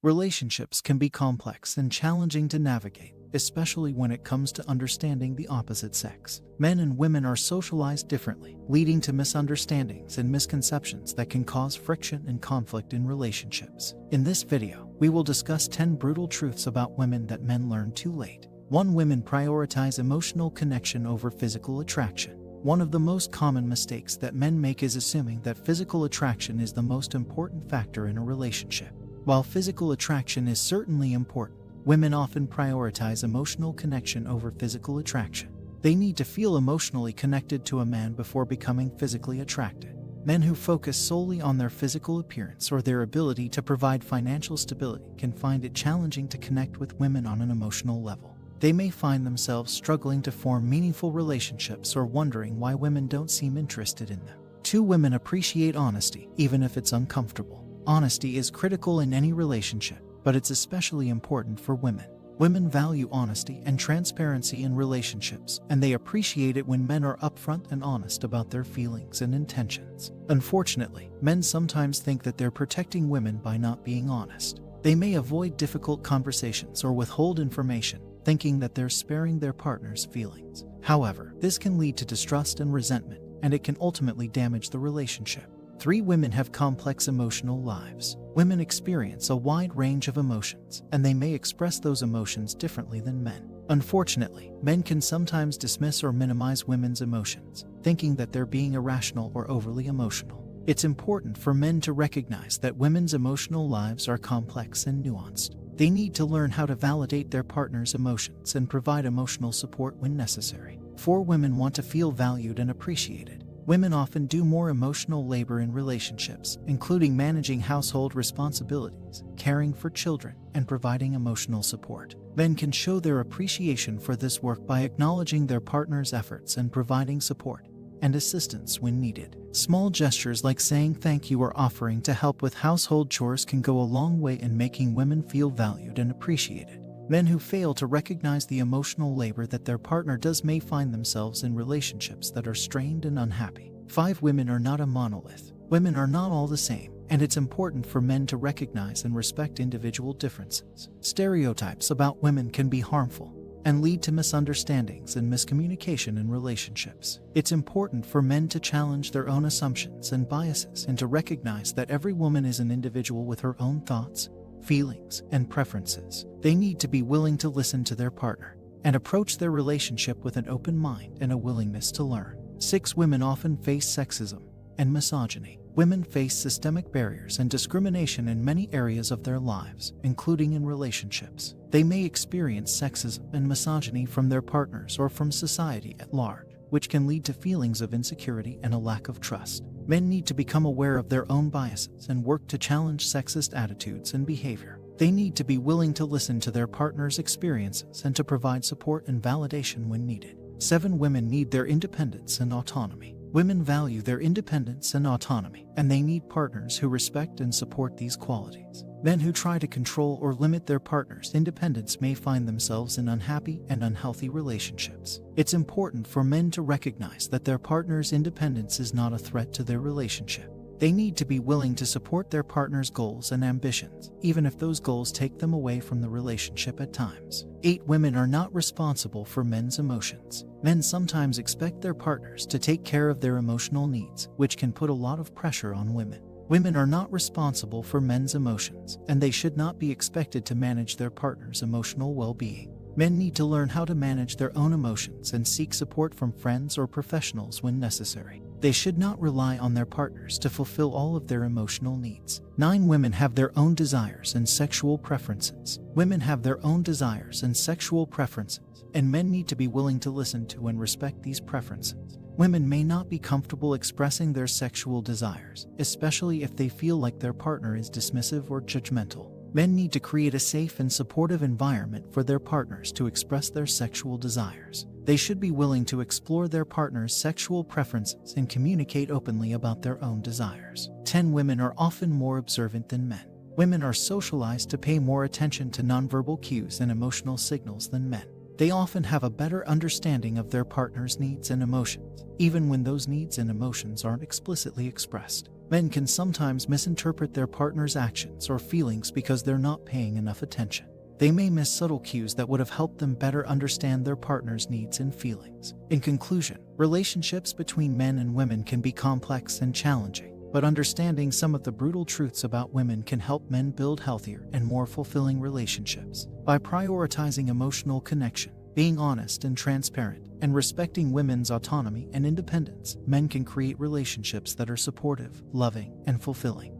Relationships can be complex and challenging to navigate, especially when it comes to understanding the opposite sex. Men and women are socialized differently, leading to misunderstandings and misconceptions that can cause friction and conflict in relationships. In this video, we will discuss 10 brutal truths about women that men learn too late. 1. Women prioritize emotional connection over physical attraction. One of the most common mistakes that men make is assuming that physical attraction is the most important factor in a relationship. While physical attraction is certainly important, women often prioritize emotional connection over physical attraction. They need to feel emotionally connected to a man before becoming physically attracted. Men who focus solely on their physical appearance or their ability to provide financial stability can find it challenging to connect with women on an emotional level. They may find themselves struggling to form meaningful relationships or wondering why women don't seem interested in them. 2. Women appreciate honesty, even if it's uncomfortable. Honesty is critical in any relationship, but it's especially important for women. Women value honesty and transparency in relationships, and they appreciate it when men are upfront and honest about their feelings and intentions. Unfortunately, men sometimes think that they're protecting women by not being honest. They may avoid difficult conversations or withhold information, thinking that they're sparing their partner's feelings. However, this can lead to distrust and resentment, and it can ultimately damage the relationship. 3. Women have complex emotional lives. Women experience a wide range of emotions, and they may express those emotions differently than men. Unfortunately, men can sometimes dismiss or minimize women's emotions, thinking that they're being irrational or overly emotional. It's important for men to recognize that women's emotional lives are complex and nuanced. They need to learn how to validate their partner's emotions and provide emotional support when necessary. 4. Women want to feel valued and appreciated. Women often do more emotional labor in relationships, including managing household responsibilities, caring for children, and providing emotional support. Men can show their appreciation for this work by acknowledging their partner's efforts and providing support and assistance when needed. Small gestures like saying thank you or offering to help with household chores can go a long way in making women feel valued and appreciated. Men who fail to recognize the emotional labor that their partner does may find themselves in relationships that are strained and unhappy. 5. Women are not a monolith. Women are not all the same, and it's important for men to recognize and respect individual differences. Stereotypes about women can be harmful and lead to misunderstandings and miscommunication in relationships. It's important for men to challenge their own assumptions and biases and to recognize that every woman is an individual with her own thoughts, feelings, and preferences. They need to be willing to listen to their partner and approach their relationship with an open mind and a willingness to learn. 6. Women often face sexism and misogyny. Women face systemic barriers and discrimination in many areas of their lives, including in relationships. They may experience sexism and misogyny from their partners or from society at large, which can lead to feelings of insecurity and a lack of trust. Men need to become aware of their own biases and work to challenge sexist attitudes and behavior. They need to be willing to listen to their partner's experiences and to provide support and validation when needed. 7. Women need their independence and autonomy. Women value their independence and autonomy, and they need partners who respect and support these qualities. Men who try to control or limit their partner's independence may find themselves in unhappy and unhealthy relationships. It's important for men to recognize that their partner's independence is not a threat to their relationship. They need to be willing to support their partner's goals and ambitions, even if those goals take them away from the relationship at times. 8. Women are not responsible for men's emotions. Men sometimes expect their partners to take care of their emotional needs, which can put a lot of pressure on women. Women are not responsible for men's emotions, and they should not be expected to manage their partner's emotional well-being. Men need to learn how to manage their own emotions and seek support from friends or professionals when necessary. They should not rely on their partners to fulfill all of their emotional needs. 9. Women have their own desires and sexual preferences. Women have their own desires and sexual preferences, and men need to be willing to listen to and respect these preferences. Women may not be comfortable expressing their sexual desires, especially if they feel like their partner is dismissive or judgmental. Men need to create a safe and supportive environment for their partners to express their sexual desires. They should be willing to explore their partner's sexual preferences and communicate openly about their own desires. 10. Women are often more observant than men. Women are socialized to pay more attention to nonverbal cues and emotional signals than men. They often have a better understanding of their partner's needs and emotions, even when those needs and emotions aren't explicitly expressed. Men can sometimes misinterpret their partner's actions or feelings because they're not paying enough attention. They may miss subtle cues that would have helped them better understand their partner's needs and feelings. In conclusion, relationships between men and women can be complex and challenging, but understanding some of the brutal truths about women can help men build healthier and more fulfilling relationships. By prioritizing emotional connection, being honest and transparent, and respecting women's autonomy and independence, men can create relationships that are supportive, loving, and fulfilling.